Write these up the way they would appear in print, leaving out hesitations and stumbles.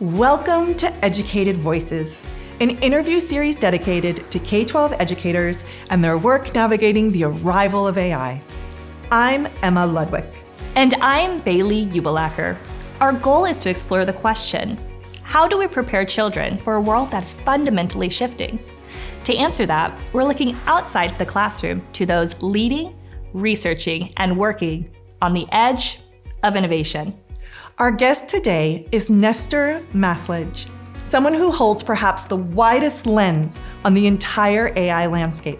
Welcome to EducAIted Voices, an interview series dedicated to K-12 educators and their work navigating the arrival of AI. I'm Emma Ludwick. And I'm Bailey Ubellacker. Our goal is to explore the question, how do we prepare children for a world that's fundamentally shifting? To answer that, we're looking outside the classroom to those leading, researching, and working on the edge of innovation. Our guest today is Nestor Maslej, someone who holds perhaps the widest lens on the entire AI landscape.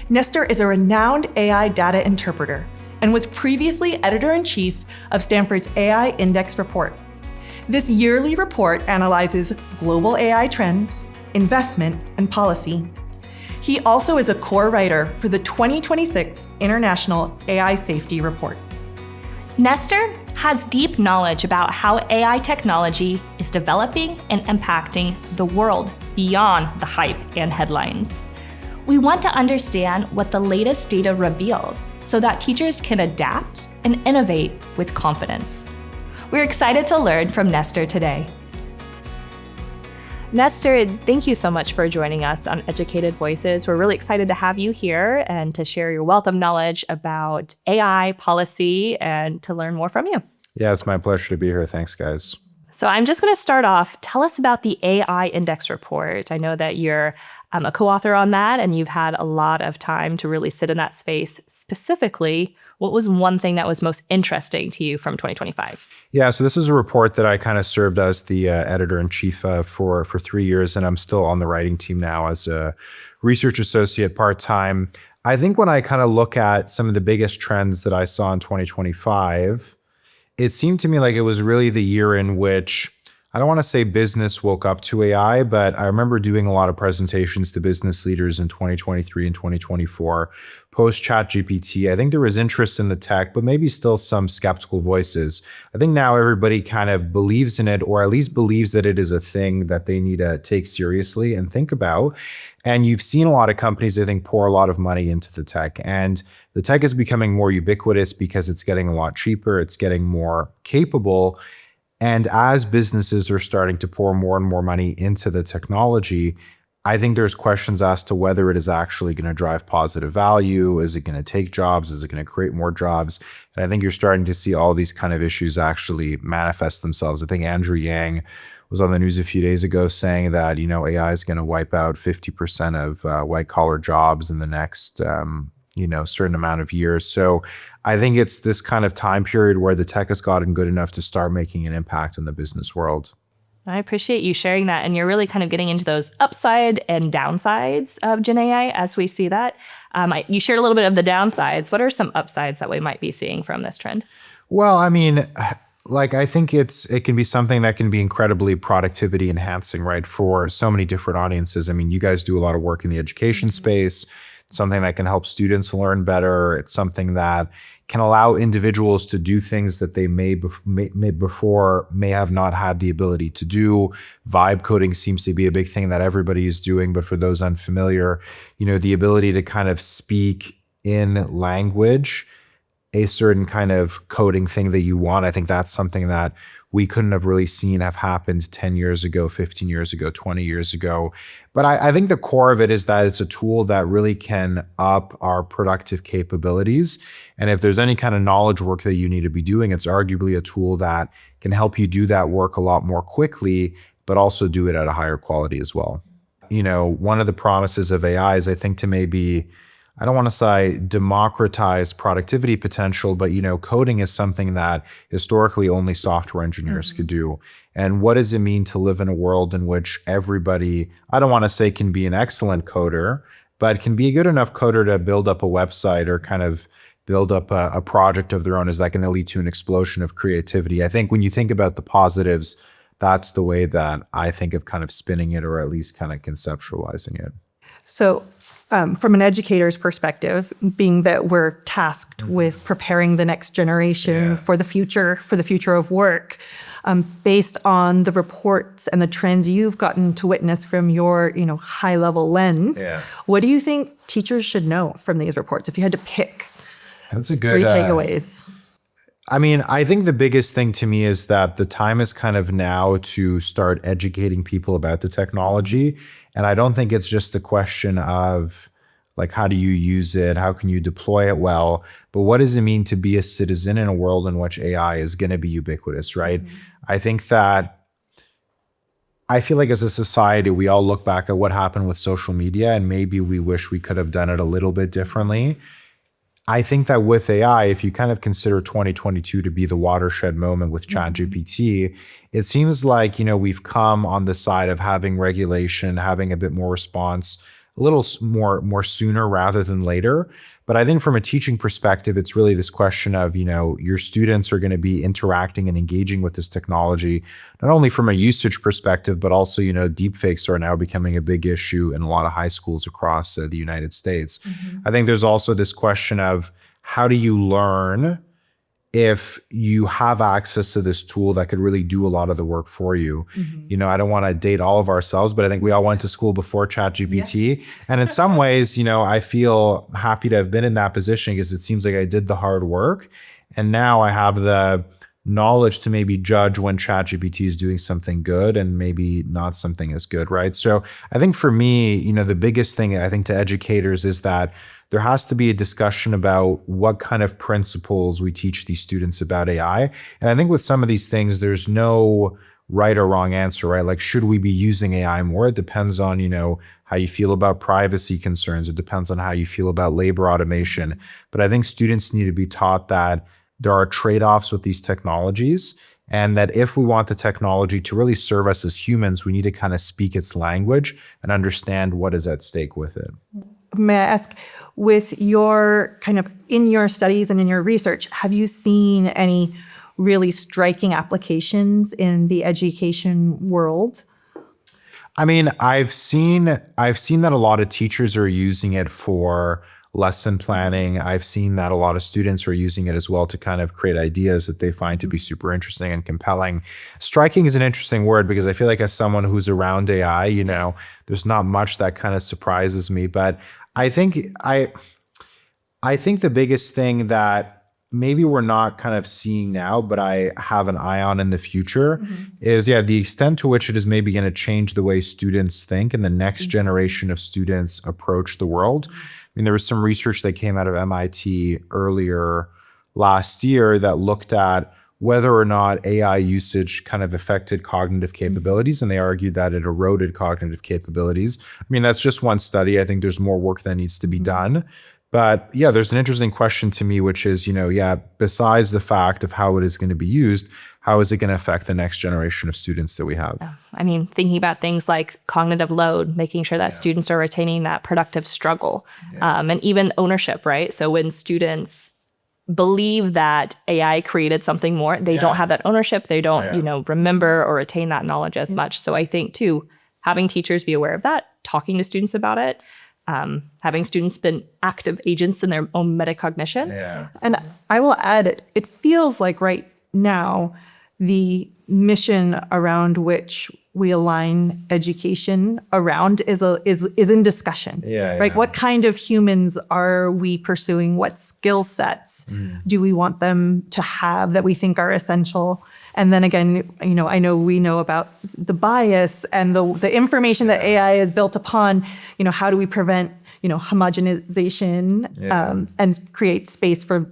Nestor is a renowned AI data interpreter and was previously editor-in-chief of Stanford's AI Index Report. This yearly report analyzes global AI trends, investment, and policy. He also is a core writer for the 2026 International AI Safety Report. Nestor has deep knowledge about how AI technology is developing and impacting the world beyond the hype and headlines. We want to understand what the latest data reveals so that teachers can adapt and innovate with confidence. We're excited to learn from Nestor today. Nestor, thank you so much for joining us on EducAIted Voices. We're really excited to have you here and to share your wealth of knowledge about AI policy and to learn more from you. Yeah, it's my pleasure to be here. Thanks, guys. So I'm just going to start off. Tell us about the AI Index Report. I know that you're a co-author on that, and you've had a lot of time to really sit in that space. Specifically, what was one thing that was most interesting to you from 2025? Yeah, so this is a report that I kind of served as the editor-in-chief for 3 years, and I'm still on the writing team now as a research associate part-time. I think when I kind of look at some of the biggest trends that I saw in 2025, it seemed to me like it was really the year in which, I don't want to say business woke up to AI, but I remember doing a lot of presentations to business leaders in 2023 and 2024, post ChatGPT. I think there was interest in the tech, but maybe still some skeptical voices. I think now everybody kind of believes in it, or at least believes that it is a thing that they need to take seriously and think about. And you've seen a lot of companies, I think, pour a lot of money into the tech. And the tech is becoming more ubiquitous because it's getting a lot cheaper, it's getting more capable. And as businesses are starting to pour more and more money into the technology, I think there's questions as to whether it is actually going to drive positive value. Is it going to take jobs? Is it going to create more jobs? And I think you're starting to see all these kind of issues actually manifest themselves. I think Andrew Yang was on the news a few days ago saying that, AI is going to wipe out 50% of white collar jobs in the next, certain amount of years. So I think it's this kind of time period where the tech has gotten good enough to start making an impact in the business world. I appreciate you sharing that. And you're really kind of getting into those upside and downsides of Gen AI as we see that. You shared a little bit of the downsides. What are some upsides that we might be seeing from this trend? Well, I mean, I think it can be something that can be incredibly productivity enhancing, right? For so many different audiences. I mean, you guys do a lot of work in the education space. It's something that can help students learn better. It's something that can allow individuals to do things that they may have not had the ability to do. Vibe coding seems to be a big thing that everybody is doing, but for those unfamiliar, the ability to kind of speak in language a certain kind of coding thing that you want. I think that's something that we couldn't have really seen have happened 10 years ago, 15 years ago, 20 years ago. But I think the core of it is that it's a tool that really can up our productive capabilities. And if there's any kind of knowledge work that you need to be doing, it's arguably a tool that can help you do that work a lot more quickly, but also do it at a higher quality as well. One of the promises of AI is, I think, to maybe, I don't want to say democratize productivity potential, but coding is something that historically only software engineers could do. And what does it mean to live in a world in which everybody, I don't want to say can be an excellent coder, but can be a good enough coder to build up a website or kind of build up a project of their own? Is that going to lead to an explosion of creativity? I think when you think about the positives, that's the way that I think of kind of spinning it, or at least kind of conceptualizing it. So from an educator's perspective, being that we're tasked with preparing the next generation for the future of work, based on the reports and the trends you've gotten to witness from your, high-level lens, what do you think teachers should know from these reports? If you had to pick That's a good 3 takeaways. I mean, I think the biggest thing to me is that the time is kind of now to start educating people about the technology. And I don't think it's just a question of like, how do you use it? How can you deploy it well? But what does it mean to be a citizen in a world in which AI is going to be ubiquitous, right? I think that I feel like as a society, we all look back at what happened with social media and maybe we wish we could have done it a little bit differently. I think that with AI, if you kind of consider 2022 to be the watershed moment with ChatGPT, it seems like, we've come on the side of having regulation, having a bit more response, a little more sooner rather than later. But I think from a teaching perspective, it's really this question of, your students are going to be interacting and engaging with this technology, not only from a usage perspective, but also, deepfakes are now becoming a big issue in a lot of high schools across the United States. I think there's also this question of how do you learn if you have access to this tool that could really do a lot of the work for you. I don't want to date all of ourselves, but I think we all went to school before ChatGPT. Yes. And in some ways, I feel happy to have been in that position because it seems like I did the hard work. And now I have the knowledge to maybe judge when ChatGPT is doing something good and maybe not something as good, right? So I think for me, the biggest thing I think to educators is that there has to be a discussion about what kind of principles we teach these students about AI. And I think with some of these things, there's no right or wrong answer, right? Like, should we be using AI more? It depends on, how you feel about privacy concerns. It depends on how you feel about labor automation. But I think students need to be taught that there are trade-offs with these technologies, and that if we want the technology to really serve us as humans, we need to kind of speak its language and understand what is at stake with it. May I ask, with your kind of in your studies and in your research, have you seen any really striking applications in the education world? I mean, I've seen that a lot of teachers are using it for lesson planning. I've seen that a lot of students are using it as well to kind of create ideas that they find to be super interesting and compelling. Striking is an interesting word because I feel like as someone who's around AI, there's not much that kind of surprises me. But I think the biggest thing that maybe we're not kind of seeing now, but I have an eye on in the future is, the extent to which it is maybe going to change the way students think and the next generation of students approach the world. I mean, there was some research that came out of MIT earlier last year that looked at whether or not AI usage kind of affected cognitive capabilities, and they argued that it eroded cognitive capabilities. I mean, that's just one study. I think there's more work that needs to be done. But there's an interesting question to me, which is, besides the fact of how it is going to be used, how is it going to affect the next generation of students that we have? I mean, thinking about things like cognitive load, making sure that students are retaining that productive struggle, and even ownership, right? So when students believe that AI created something more, they don't have that ownership. They don't, remember or retain that knowledge as much. So I think too, having teachers be aware of that, talking to students about it, having students been active agents in their own metacognition. And I will add, it feels like right now, the mission around which we align education around is in discussion, right? What kind of humans are we pursuing? What skill sets do we want them to have that we think are essential? And then again, I know we know about the bias and the information that AI is built upon. How do we prevent homogenization and create space for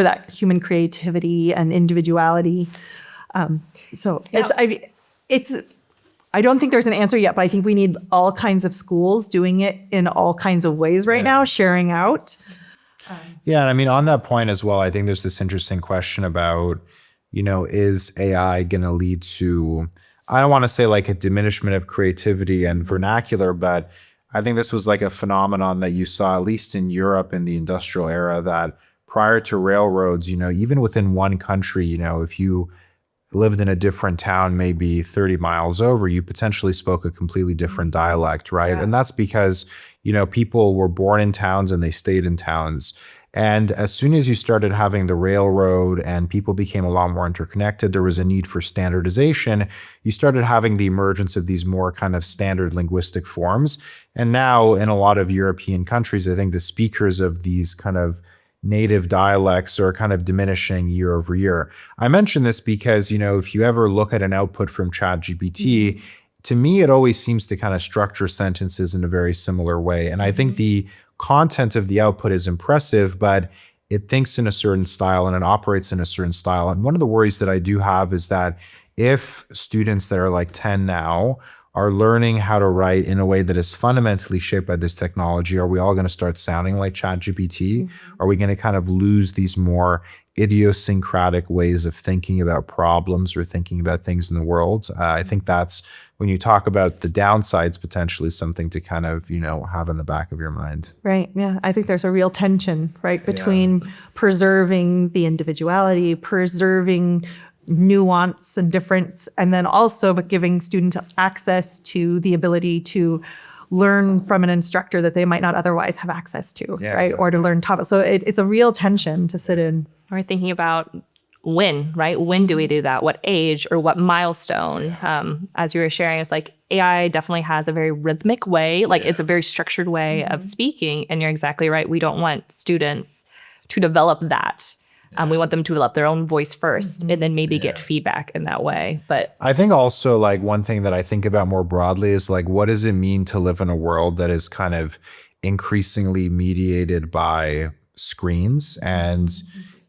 that human creativity and individuality? I don't think there's an answer yet, but I think we need all kinds of schools doing it in all kinds of ways right now, sharing out. And I mean, on that point as well, I think there's this interesting question about, is AI going to lead to, I don't want to say like a diminishment of creativity and vernacular, but I think this was like a phenomenon that you saw, at least in Europe in the industrial era, that prior to railroads, even within one country, if you lived in a different town, maybe 30 miles over, you potentially spoke a completely different dialect, right? And that's because, people were born in towns and they stayed in towns. And as soon as you started having the railroad and people became a lot more interconnected, there was a need for standardization. You started having the emergence of these more kind of standard linguistic forms. And now in a lot of European countries, I think the speakers of these kind of native dialects are kind of diminishing year over year. I mention this because, if you ever look at an output from ChatGPT, to me, it always seems to kind of structure sentences in a very similar way. And I think the content of the output is impressive, but it thinks in a certain style and it operates in a certain style. And one of the worries that I do have is that if students that are like 10 now are learning how to write in a way that is fundamentally shaped by this technology, are we all going to start sounding like ChatGPT? Are we going to kind of lose these more idiosyncratic ways of thinking about problems or thinking about things in the world? I think that's, when you talk about the downsides, potentially something to kind of, have in the back of your mind. Right. Yeah. I think there's a real tension, right, between preserving the individuality, preserving nuance and difference, and then also but giving students access to the ability to learn from an instructor that they might not otherwise have access to, right? Exactly. Or to learn topics. So it's a real tension to sit in. We're thinking about when, right? When do we do that? What age or what milestone? As you were sharing, it's like AI definitely has a very rhythmic way, it's a very structured way of speaking. And you're exactly right. We don't want students to develop that. We want them to develop their own voice first and then maybe get feedback in that way. But I think also one thing that I think about more broadly is what does it mean to live in a world that is kind of increasingly mediated by screens? And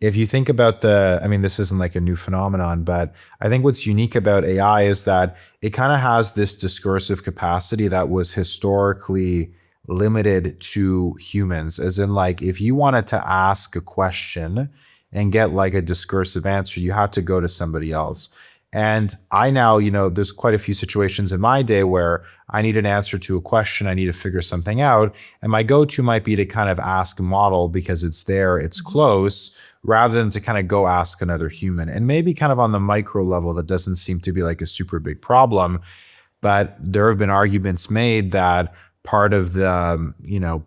if you think about this isn't a new phenomenon, but I think what's unique about AI is that it kind of has this discursive capacity that was historically limited to humans, as in if you wanted to ask a question and get a discursive answer, you had to go to somebody else. And I now, there's quite a few situations in my day where I need an answer to a question, I need to figure something out. And my go-to might be to kind of ask a model because it's there, it's close, rather than to kind of go ask another human. And maybe kind of on the micro level, that doesn't seem to be a super big problem. But there have been arguments made that part of the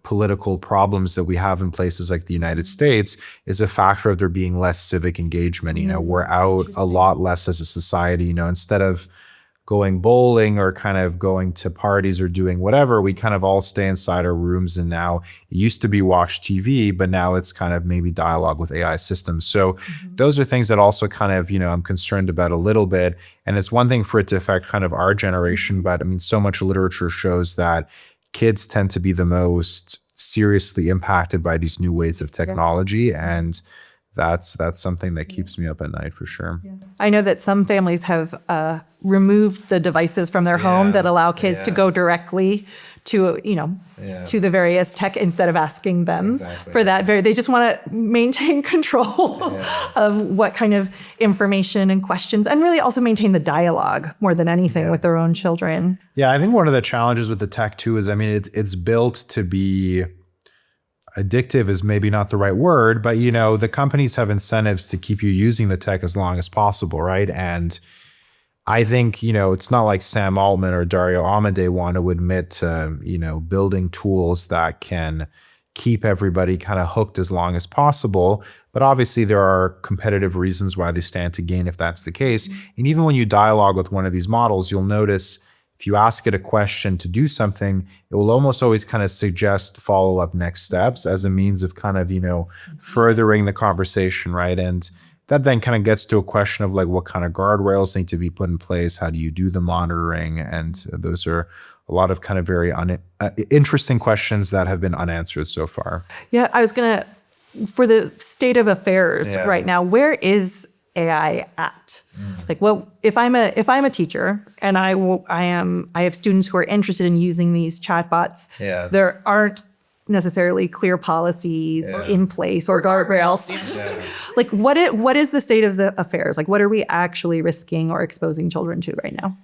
political problems that we have in places like the United States is a factor of there being less civic engagement. We're out a lot less as a society. Instead of going bowling or kind of going to parties or doing whatever, we kind of all stay inside our rooms. And now it used to be watch TV, but now it's kind of maybe dialogue with AI systems. So those are things that also kind of, I'm concerned about a little bit. And it's one thing for it to affect kind of our generation, but so much literature shows that kids tend to be the most seriously impacted by these new ways of technology. And that's something that keeps me up at night for sure. Yeah. I know that some families have removed the devices from their home that allow kids to go directly to, to the various tech instead of asking them for that. They just want to maintain control of what kind of information and questions, and really also maintain the dialogue more than anything with their own children. Yeah, I think one of the challenges with the tech too is, it's built to be addictive is maybe not the right word, but the companies have incentives to keep you using the tech as long as possible, right? And I think, it's not like Sam Altman or Dario Amodei want to admit to, building tools that can keep everybody kind of hooked as long as possible. But obviously there are competitive reasons why they stand to gain if that's the case. And even when you dialogue with one of these models, you'll notice if you ask it a question to do something, it will almost always kind of suggest follow-up next steps as a means of kind of, furthering the conversation, right? And that then kind of gets to a question of what kind of guardrails need to be put in place. How do you do the monitoring? And those are a lot of kind of very interesting questions that have been unanswered so far. Yeah, I was going to, for the state of affairs right now, where is AI at? If I'm a teacher and I have students who are interested in using these chatbots, there aren't necessarily clear policies in place or guardrails. What is the state of the affairs? What are we actually risking or exposing children to right now?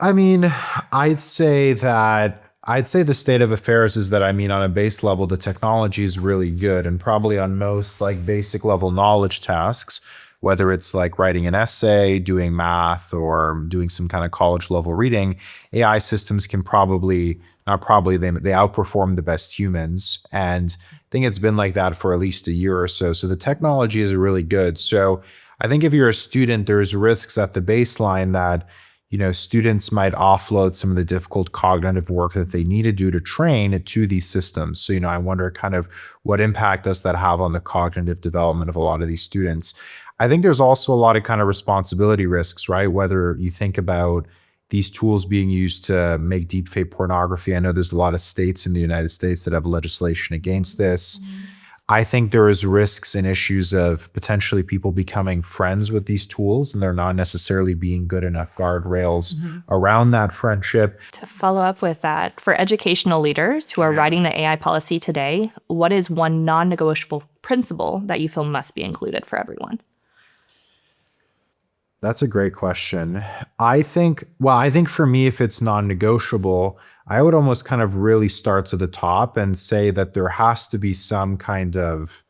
I'd say the state of affairs is that, on a base level, the technology is really good, and probably on most basic level knowledge tasks, whether it's writing an essay, doing math, or doing some kind of college level reading, AI systems can they outperform the best humans. And I think it's been like that for at least a year or so. So the technology is really good. So I think if you're a student, there's risks at the baseline that, students might offload some of the difficult cognitive work that they need to do to train to these systems. So, I wonder kind of what impact does that have on the cognitive development of a lot of these students. I think there's also a lot of kind of responsibility risks, right? Whether you think about these tools being used to make deepfake pornography. I know there's a lot of states in the United States that have legislation against this. I think there is risks and issues of potentially people becoming friends with these tools and they're not necessarily being good enough guardrails around that friendship. To follow up with that, for educational leaders who are writing the AI policy today, what is one non-negotiable principle that you feel must be included for everyone? That's a great question. I think for me, if it's non-negotiable, I would almost kind of really start to the top and say that there has to be some kind of,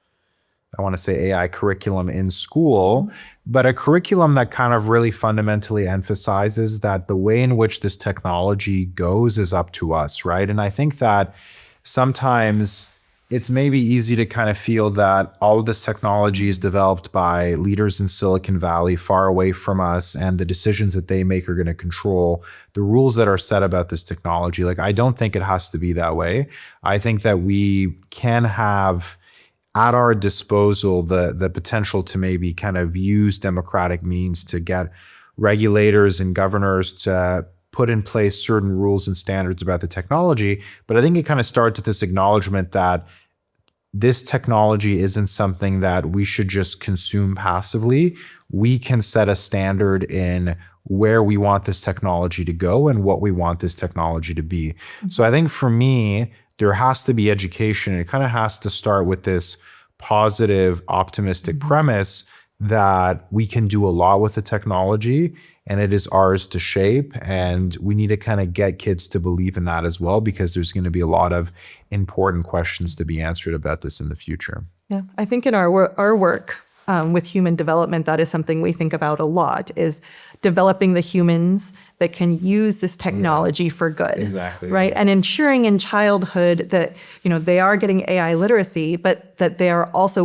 I want to say AI curriculum in school, but a curriculum that kind of really fundamentally emphasizes that the way in which this technology goes is up to us, right? And I think that sometimes it's maybe easy to kind of feel that all of this technology is developed by leaders in Silicon Valley far away from us, and the decisions that they make are going to control the rules that are set about this technology. Like, I don't think it has to be that way. I think that we can have at our disposal the potential to maybe kind of use democratic means to get regulators and governors to put in place certain rules and standards about the technology. But I think it kind of starts with this acknowledgement that this technology isn't something that we should just consume passively. We can set a standard in where we want this technology to go and what we want this technology to be. So I think for me, there has to be education. It kind of has to start with this positive, optimistic premise that we can do a lot with the technology and it is ours to shape. And we need to kind of get kids to believe in that as well, because there's going to be a lot of important questions to be answered about this in the future. Yeah, I think in our work with human development, that is something we think about a lot, is developing the humans that can use this technology for good. Exactly. Right? And ensuring in childhood that, they are getting AI literacy, but that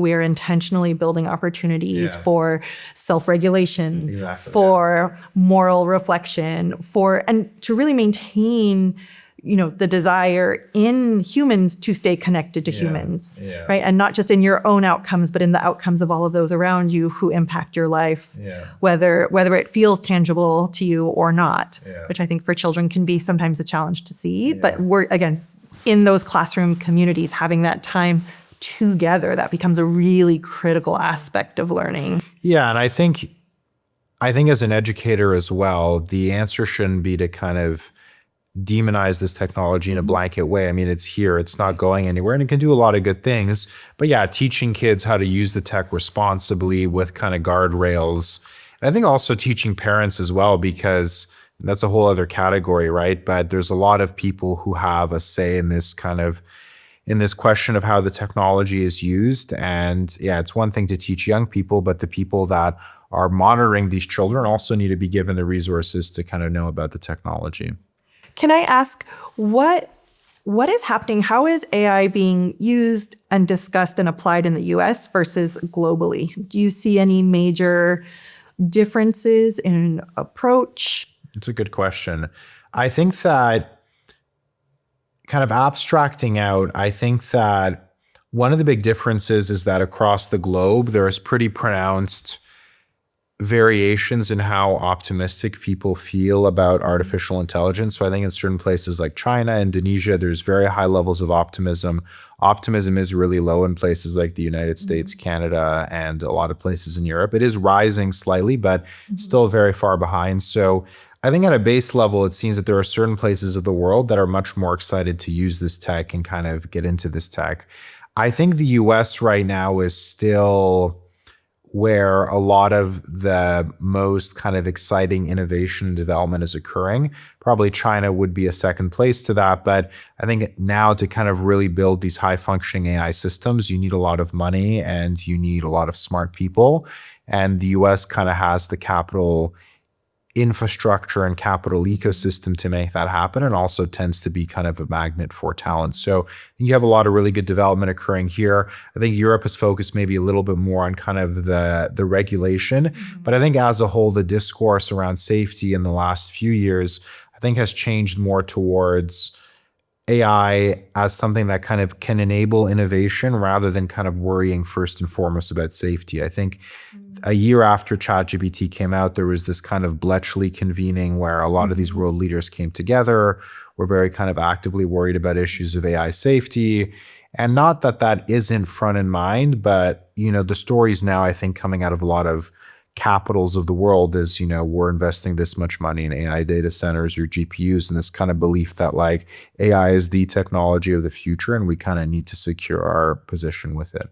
we are intentionally building opportunities for self-regulation, for moral reflection, and to really maintain the desire in humans to stay connected to humans, right? And not just in your own outcomes, but in the outcomes of all of those around you who impact your life, whether it feels tangible to you or not, which I think for children can be sometimes a challenge to see. But we're, again, in those classroom communities, having that time together, that becomes a really critical aspect of learning. Yeah, and I think as an educator as well, the answer shouldn't be to kind of demonize this technology in a blanket way. I mean, it's here, it's not going anywhere, and it can do a lot of good things. But yeah, teaching kids how to use the tech responsibly with kind of guardrails. And I think also teaching parents as well, because that's a whole other category, right? But there's a lot of people who have a say in this question of how the technology is used. And yeah, it's one thing to teach young people, but the people that are monitoring these children also need to be given the resources to kind of know about the technology. Can I ask, what is happening? How is AI being used and discussed and applied in the US versus globally? Do you see any major differences in approach? It's a good question. I think that, kind of abstracting out, I think that one of the big differences is that across the globe, there is pretty pronounced variations in how optimistic people feel about artificial intelligence. So I think in certain places like China, Indonesia, there's very high levels of optimism. Optimism is really low in places like the United States, Canada, and a lot of places in Europe. It is rising slightly, but still very far behind. So I think at a base level, it seems that there are certain places of the world that are much more excited to use this tech and kind of get into this tech. I think the US right now is still where a lot of the most kind of exciting innovation and development is occurring. Probably China would be a second place to that. But I think now to kind of really build these high functioning AI systems, you need a lot of money and you need a lot of smart people. And the US kind of has the capital infrastructure and capital ecosystem to make that happen, and also tends to be kind of a magnet for talent. So I think you have a lot of really good development occurring here. I think Europe is focused maybe a little bit more on kind of the regulation, but I think as a whole, the discourse around safety in the last few years, I think has changed more towards AI as something that kind of can enable innovation rather than kind of worrying first and foremost about safety. I think a year after ChatGPT came out, there was this kind of Bletchley convening where a lot of these world leaders came together, were very kind of actively worried about issues of AI safety. And not that that isn't front in mind, but, the stories now, I think, coming out of a lot of capitals of the world is, we're investing this much money in AI data centers or GPUs, and this kind of belief that like AI is the technology of the future and we kind of need to secure our position with it.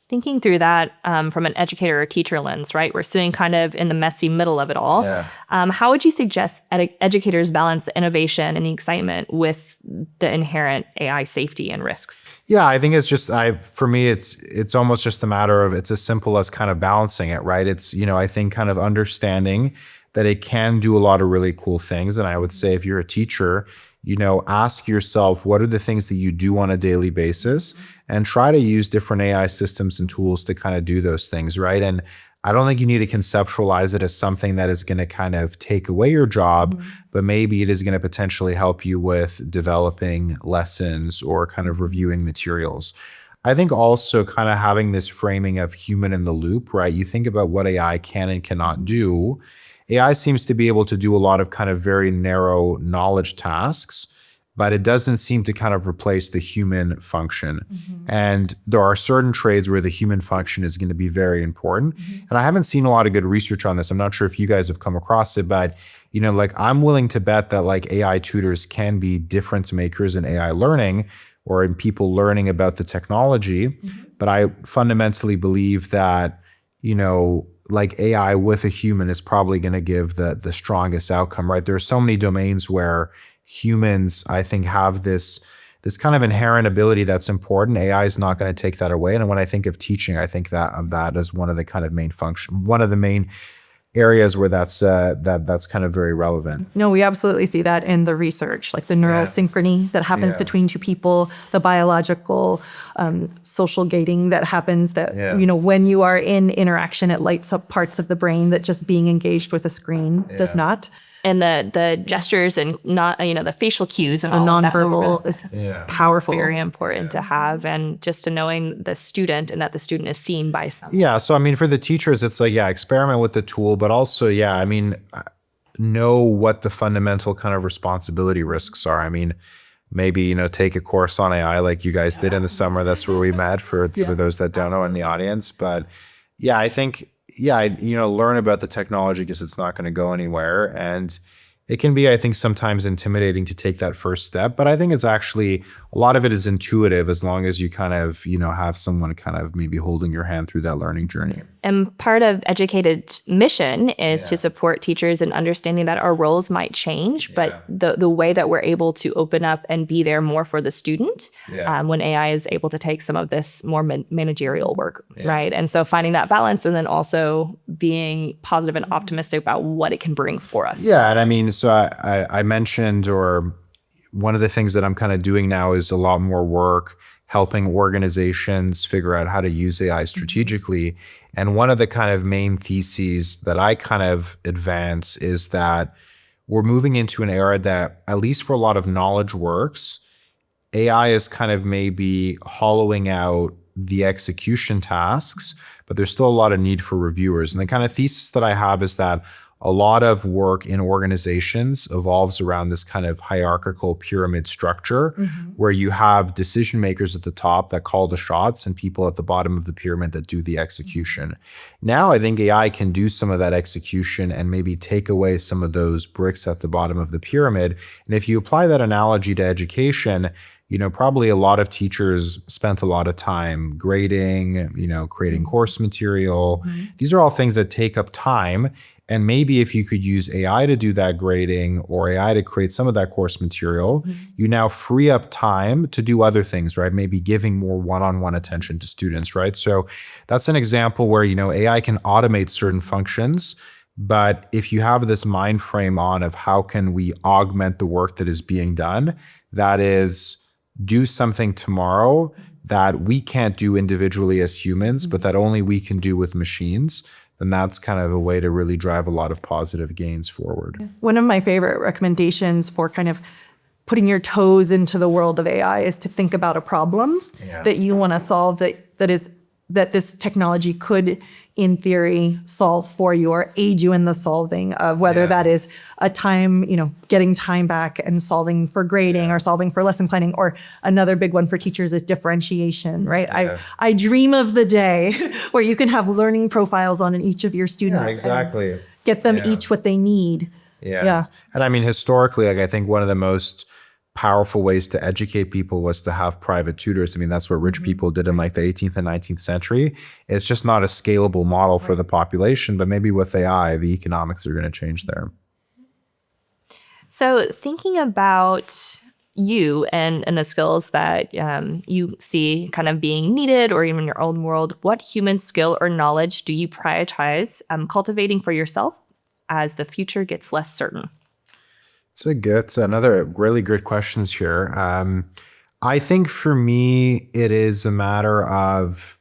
Thinking through that from an educator or teacher lens, right? We're sitting kind of in the messy middle of it all. Yeah. How would you suggest educators balance the innovation and the excitement with the inherent AI safety and risks? Yeah, I think it's just, for me, it's almost just a matter of, it's as simple as kind of balancing it, right? It's, I think kind of understanding that it can do a lot of really cool things. And I would say if you're a teacher, ask yourself, what are the things that you do on a daily basis, and try to use different AI systems and tools to kind of do those things, right? And I don't think you need to conceptualize it as something that is going to kind of take away your job, but maybe it is going to potentially help you with developing lessons or kind of reviewing materials. I think also kind of having this framing of human in the loop, right? You think about what AI can and cannot do. AI seems to be able to do a lot of kind of very narrow knowledge tasks, but it doesn't seem to kind of replace the human function. And there are certain trades where the human function is going to be very important. And I haven't seen a lot of good research on this. I'm not sure if you guys have come across it, but like I'm willing to bet that like AI tutors can be difference makers in AI learning or in people learning about the technology. But I fundamentally believe that, like AI with a human is probably going to give the strongest outcome, right? There are so many domains where humans, I think, have this kind of inherent ability that's important. AI is not going to take that away. And when I think of teaching, I think of that as one of the kind of main areas where that's kind of very relevant. No, we absolutely see that in the research, like the neural synchrony that happens between two people, the biological social gating that happens that, when you are in interaction, it lights up parts of the brain that just being engaged with a screen does not. And the gestures and not, the facial cues and the all nonverbal of that is powerful. Very important to have, and just to knowing the student and that the student is seen by someone. Yeah. So, I mean, for the teachers, it's like, experiment with the tool, but also, know what the fundamental kind of responsibility risks are. I mean, maybe, take a course on AI like you guys did in the summer. That's where we met for those that don't know in the audience. But I think, learn about the technology because it's not going to go anywhere. And it can be, I think, sometimes intimidating to take that first step. But I think it's actually, a lot of it is intuitive as long as you kind of, have someone kind of maybe holding your hand through that learning journey. And part of EducAIted's mission is to support teachers in understanding that our roles might change, but the way that we're able to open up and be there more for the student when AI is able to take some of this more managerial work, right? And so finding that balance and then also being positive and optimistic about what it can bring for us. Yeah, and I mean, so I mentioned, or one of the things that I'm kind of doing now is a lot more work helping organizations figure out how to use AI strategically. And one of the kind of main theses that I kind of advance is that we're moving into an era that, at least for a lot of knowledge works, AI is kind of maybe hollowing out the execution tasks, but there's still a lot of need for reviewers. And the kind of thesis that I have is that a lot of work in organizations evolves around this kind of hierarchical pyramid structure where you have decision makers at the top that call the shots and people at the bottom of the pyramid that do the execution. Now, I think AI can do some of that execution and maybe take away some of those bricks at the bottom of the pyramid. And if you apply that analogy to education, probably a lot of teachers spent a lot of time grading, creating course material. These are all things that take up time. And maybe if you could use AI to do that grading or AI to create some of that course material, you now free up time to do other things, right? Maybe giving more one-on-one attention to students, right? So that's an example where, AI can automate certain functions, But if you have this mind frame on of how can we augment the work that is being done, that is do something tomorrow that we can't do individually as humans, but that only we can do with machines, then that's kind of a way to really drive a lot of positive gains forward. One of my favorite recommendations for kind of putting your toes into the world of AI is to think about a problem that you want to solve that this technology could, in theory, solve for you or aid you in the solving of, whether that is a time, getting time back and solving for grading or solving for lesson planning, or another big one for teachers is differentiation, right? I dream of the day where you can have learning profiles on each of your students. Yeah, exactly. And get them each what they need. Yeah. And I mean, historically, I think one of the most powerful ways to educate people was to have private tutors. I mean, that's what rich people did in the 18th and 19th century. It's just not a scalable model for the population, but maybe with AI, the economics are going to change there. So thinking about you and the skills that you see kind of being needed, or even in your own world, what human skill or knowledge do you prioritize cultivating for yourself as the future gets less certain? It's another really good questions here. I think for me, it is a matter of,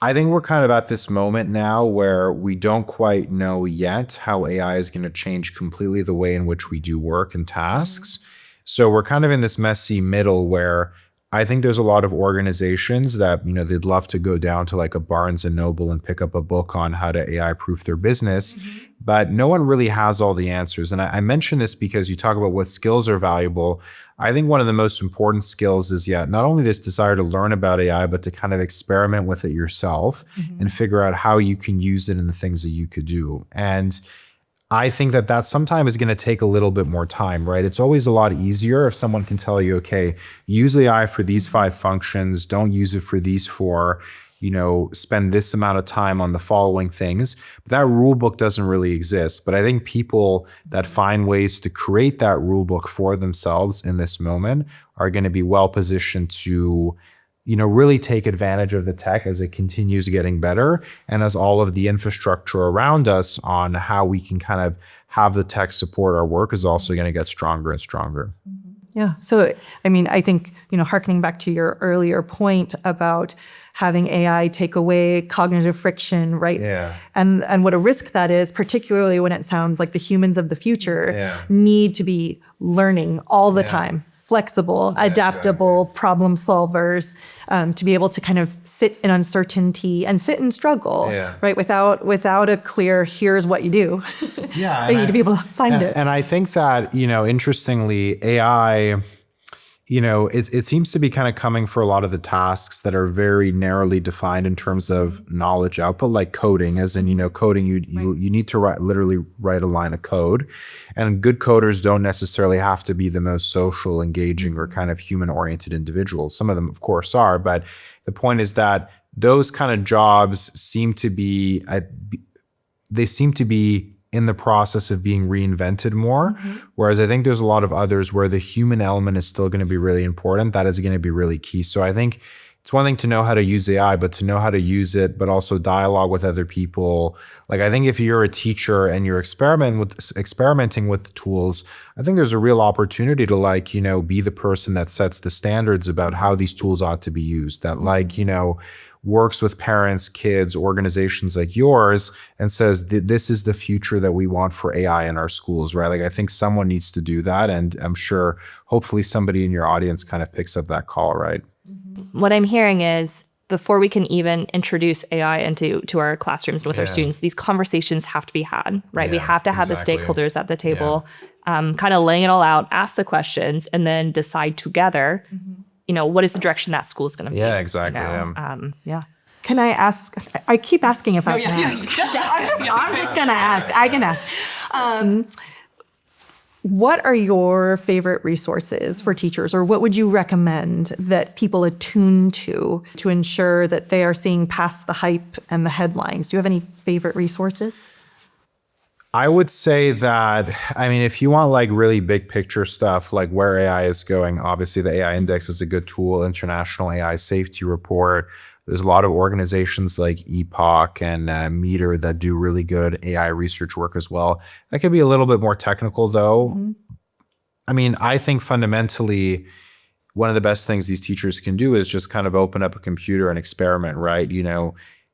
I think we're kind of at this moment now where we don't quite know yet how AI is going to change completely the way in which we do work and tasks. So we're kind of in this messy middle where I think there's a lot of organizations that, they'd love to go down to like a Barnes and Noble and pick up a book on how to AI proof their business, but no one really has all the answers. And I mention this because you talk about what skills are valuable. I think one of the most important skills is not only this desire to learn about AI, but to kind of experiment with it yourself and figure out how you can use it in the things that you could do. And I think that sometimes is going to take a little bit more time, right? It's always a lot easier if someone can tell you, okay, use AI for these 5 functions, don't use it for these 4, spend this amount of time on the following things. But that rule book doesn't really exist. But I think people that find ways to create that rule book for themselves in this moment are going to be well positioned to really take advantage of the tech as it continues getting better, and as all of the infrastructure around us on how we can kind of have the tech support our work is also going to get stronger and stronger. Yeah. So, I mean, I think, hearkening back to your earlier point about having AI take away cognitive friction, right? Yeah. And what a risk that is, particularly when it sounds like the humans of the future need to be learning all the time. Flexible, adaptable problem solvers, to be able to kind of sit in uncertainty and sit in struggle, right? Without a clear, here's what you do. They need to be able to find it. And I think that, interestingly, AI, it seems to be kind of coming for a lot of the tasks that are very narrowly defined in terms of knowledge output, like coding, as in, coding, you need to literally write a line of code. And good coders don't necessarily have to be the most social, engaging, or kind of human-oriented individuals. Some of them, of course, are. But the point is that those kind of jobs seem to be in the process of being reinvented more. Whereas I think there's a lot of others where the human element is still going to be really important. That is going to be really key. So I think it's one thing to know how to use AI, but to know how to use it, but also dialogue with other people. Like, I think if you're a teacher and you're experimenting with the tools, I think there's a real opportunity to be the person that sets the standards about how these tools ought to be used. That works with parents, kids, organizations like yours, and says this is the future that we want for AI in our schools, right? Like, I think someone needs to do that. And I'm sure hopefully somebody in your audience kind of picks up that call, right? What I'm hearing is, before we can even introduce AI into our classrooms with our students, these conversations have to be had, right? We have to have the stakeholders at the table, kind of laying it all out, ask the questions, and then decide together, what is the direction that school is going to be. Yeah, exactly. Can I ask? I keep asking if I can ask. I'm just going to ask. I can ask. What are your favorite resources for teachers, or what would you recommend that people attune to ensure that they are seeing past the hype and the headlines? Do you have any favorite resources? I would say that, if you want really big picture stuff, like where AI is going, obviously the AI Index is a good tool, International AI Safety Report. There's a lot of organizations like Epoch and Meter that do really good AI research work as well. That could be a little bit more technical though. I mean, I think fundamentally, one of the best things these teachers can do is just kind of open up a computer and experiment, right?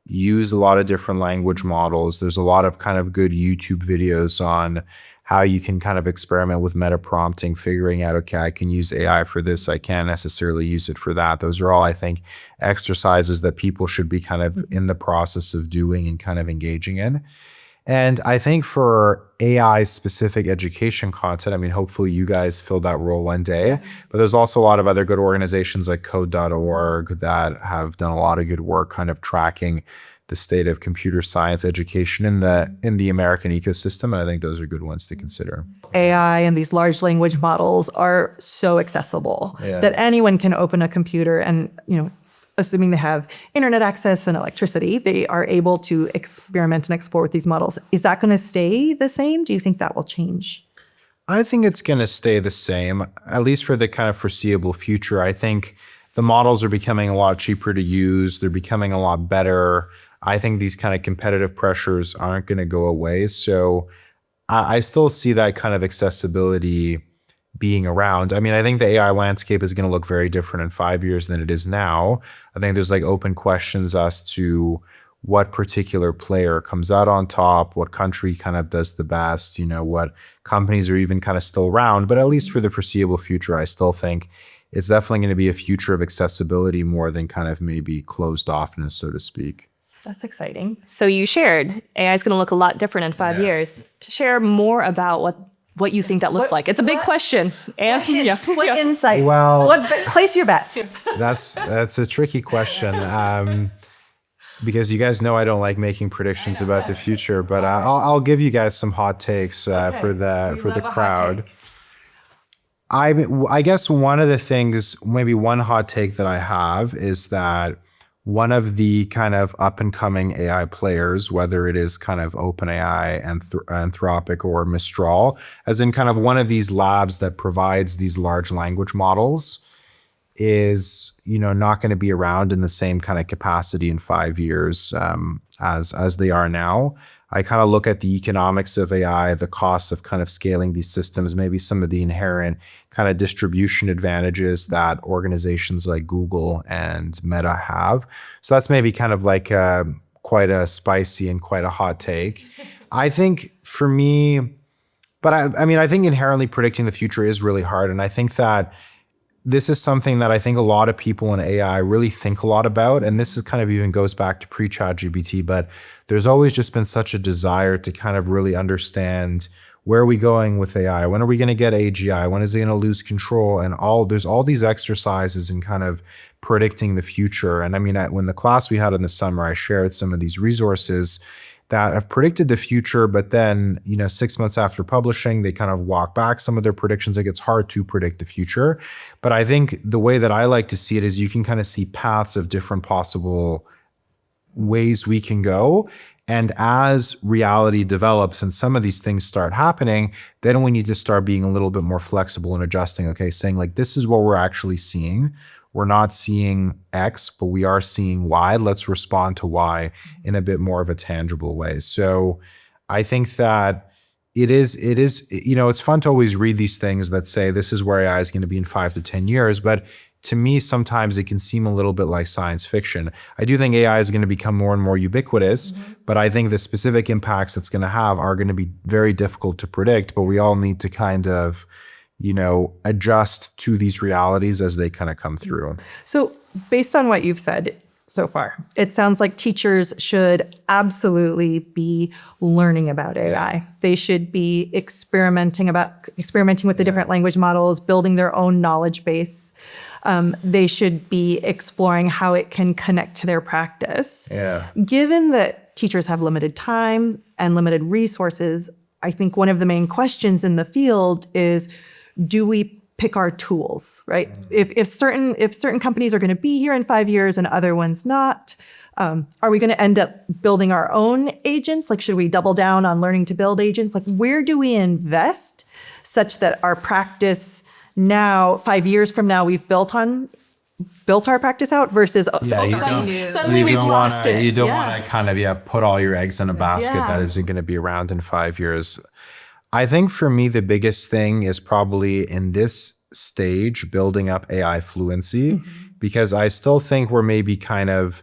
Use a lot of different language models. There's a lot of kind of good YouTube videos on how you can kind of experiment with meta prompting, figuring out, okay, I can use AI for this. I can't necessarily use it for that. Those are all, I think, exercises that people should be kind of in the process of doing and kind of engaging in. And I think for AI specific education content, I mean, hopefully you guys fill that role one day, but there's also a lot of other good organizations like code.org that have done a lot of good work kind of tracking the state of computer science education in the American ecosystem. And I think those are good ones to consider. AI and these large language models are so accessible that anyone can open a computer and, assuming they have internet access and electricity, they are able to experiment and explore with these models. Is that going to stay the same? Do you think that will change? I think it's going to stay the same, at least for the kind of foreseeable future. I think the models are becoming a lot cheaper to use. They're becoming a lot better. I think these kind of competitive pressures aren't going to go away. So I still see that kind of accessibility being around. I mean, I think the AI landscape is going to look very different in 5 years than it is now. I think there's like open questions as to what particular player comes out on top, what country kind of does the best, what companies are even kind of still around. But at least for the foreseeable future, I still think it's definitely going to be a future of accessibility more than kind of maybe closed offness, so to speak. That's exciting. So you shared AI is going to look a lot different in 5 years. Share more about what you think that looks like. It's a big question. And what insight? Well, place your bets. That's a tricky question because you guys know I don't like making predictions about the future, but I'll give you guys some hot takes for the crowd. I guess one of the things, maybe one hot take that I have is that one of the kind of up and coming AI players, whether it is kind of OpenAI, Anthropic, or Mistral, as in kind of one of these labs that provides these large language models, is not going to be around in the same kind of capacity in 5 years as they are now. I kind of look at the economics of AI, the costs of kind of scaling these systems, maybe some of the inherent kind of distribution advantages that organizations like Google and Meta have. So that's maybe kind of like quite a spicy and quite a hot take. I think for me, but I think inherently predicting the future is really hard. And I think that this is something that I think a lot of people in AI really think a lot about. And this is kind of even goes back to pre-ChatGPT, but there's always just been such a desire to kind of really understand where are we going with AI? When are we going to get AGI? When is it going to lose control? And there's all these exercises in kind of predicting the future. And I mean, when the class we had in the summer, I shared some of these resources that have predicted the future, but then, 6 months after publishing, they kind of walk back some of their predictions. Like, it's hard to predict the future. But I think the way that I like to see it is you can kind of see paths of different possible ways we can go. And as reality develops and some of these things start happening, then we need to start being a little bit more flexible and adjusting, okay, saying like, this is what we're actually seeing. We're not seeing X, but we are seeing Y. Let's respond to Y in a bit more of a tangible way. So I think that it is, it's fun to always read these things that say this is where AI is going to be in 5 to 10 years. But to me, sometimes it can seem a little bit like science fiction. I do think AI is going to become more and more ubiquitous, but I think the specific impacts it's going to have are going to be very difficult to predict, but we all need to kind of adjust to these realities as they kind of come through. So based on what you've said so far, it sounds like teachers should absolutely be learning about AI. They should be experimenting with the different language models, building their own knowledge base. They should be exploring how it can connect to their practice. Yeah. Given that teachers have limited time and limited resources, I think one of the main questions in the field is, do we pick our tools, right? If certain companies are going to be here in 5 years and other ones not, are we going to end up building our own agents? Like, should we double down on learning to build agents? Like, where do we invest such that our practice now, 5 years from now, we've built on built our practice out versus suddenly we've lost it. You don't want to kind of put all your eggs in a basket that isn't going to be around in 5 years. I think for me, the biggest thing is probably in this stage, building up AI fluency, because I still think we're maybe kind of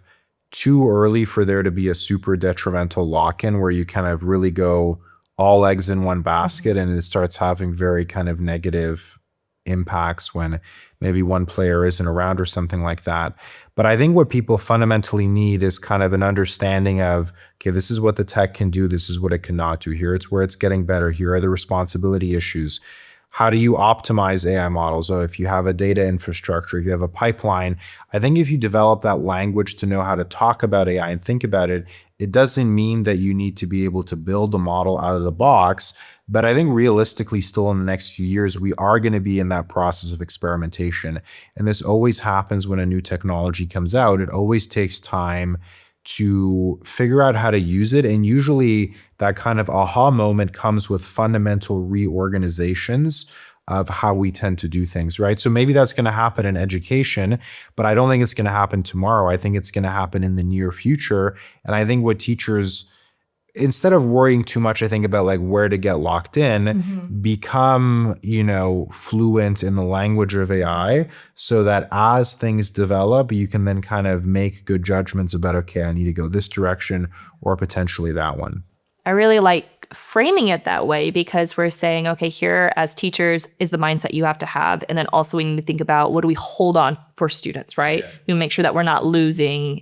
too early for there to be a super detrimental lock-in where you kind of really go all eggs in one basket and it starts having very kind of negative impacts when maybe one player isn't around or something like that. But I think what people fundamentally need is kind of an understanding of, okay, this is what the tech can do. This is what it cannot do. Here it's where it's getting better. Here are the responsibility issues. How do you optimize AI models? So if you have a data infrastructure, if you have a pipeline, I think if you develop that language to know how to talk about AI and think about it, it doesn't mean that you need to be able to build a model out of the box. But I think realistically, still in the next few years, we are going to be in that process of experimentation. And this always happens when a new technology comes out. It always takes time to figure out how to use it. And usually that kind of aha moment comes with fundamental reorganizations of how we tend to do things, right? So maybe that's going to happen in education, but I don't think it's going to happen tomorrow. I think it's going to happen in the near future. And I think what teachers, instead of worrying too much, I think about like where to get locked in, become, fluent in the language of AI so that as things develop, you can then kind of make good judgments about, okay, I need to go this direction or potentially that one. I really like framing it that way because we're saying, okay, here as teachers is the mindset you have to have. And then also we need to think about what do we hold on for students, right? We make sure that we're not losing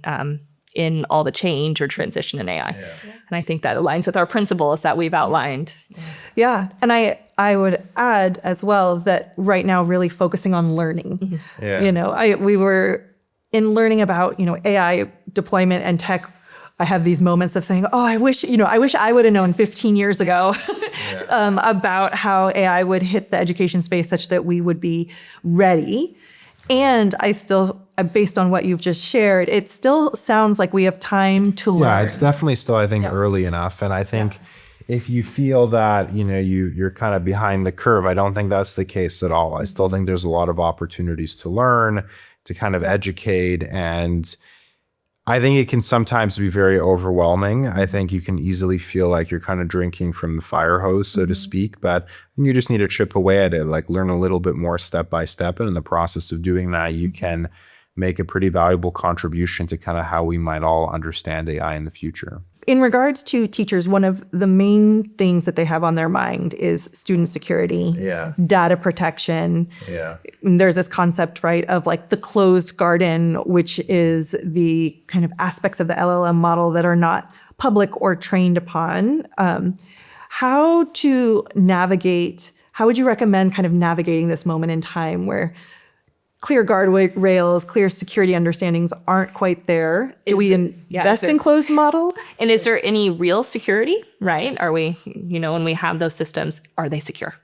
in all the change or transition in AI. And I think that aligns with our principles that we've outlined. Yeah. And I would add as well that right now really focusing on learning. We were in learning about, AI deployment and tech. I have these moments of saying, oh, I wish I would have known 15 years ago about how AI would hit the education space such that we would be ready. And I still, based on what you've just shared, it still sounds like we have time to learn. Yeah, it's definitely still, I think, early enough. And I think if you feel that, you're kind of behind the curve, I don't think that's the case at all. I still think there's a lot of opportunities to learn, to kind of educate. And I think it can sometimes be very overwhelming. I think you can easily feel like you're kind of drinking from the fire hose, so to speak, but I think you just need to chip away at it, like learn a little bit more step by step. And in the process of doing that, you can make a pretty valuable contribution to kind of how we might all understand AI in the future. In regards to teachers, one of the main things that they have on their mind is student security, data protection. There's this concept, right, of like the closed garden, which is the kind of aspects of the LLM model that are not public or trained upon. How would you recommend kind of navigating this moment in time where clear guardrails, clear security understandings aren't quite there? Do we invest in closed models? And is there any real security, right? Are we, when we have those systems, are they secure?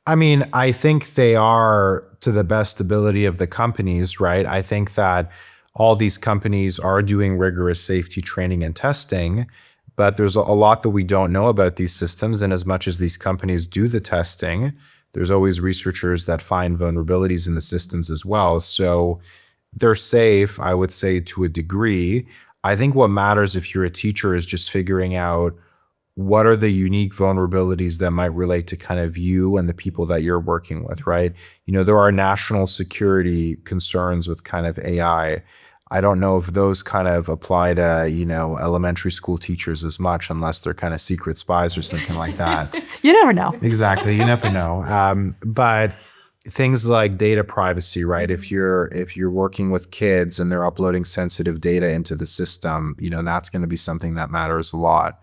I mean, I think they are to the best ability of the companies, right? I think that all these companies are doing rigorous safety training and testing, but there's a lot that we don't know about these systems. And as much as these companies do the testing, there's always researchers that find vulnerabilities in the systems as well. So they're safe, I would say, to a degree. I think what matters if you're a teacher is just figuring out what are the unique vulnerabilities that might relate to kind of you and the people that you're working with, right? There are national security concerns with kind of AI. I don't know if those kind of apply to, elementary school teachers as much, unless they're kind of secret spies or something like that. You never know. Exactly. You never know. But things like data privacy, right? If you're working with kids and they're uploading sensitive data into the system, that's going to be something that matters a lot.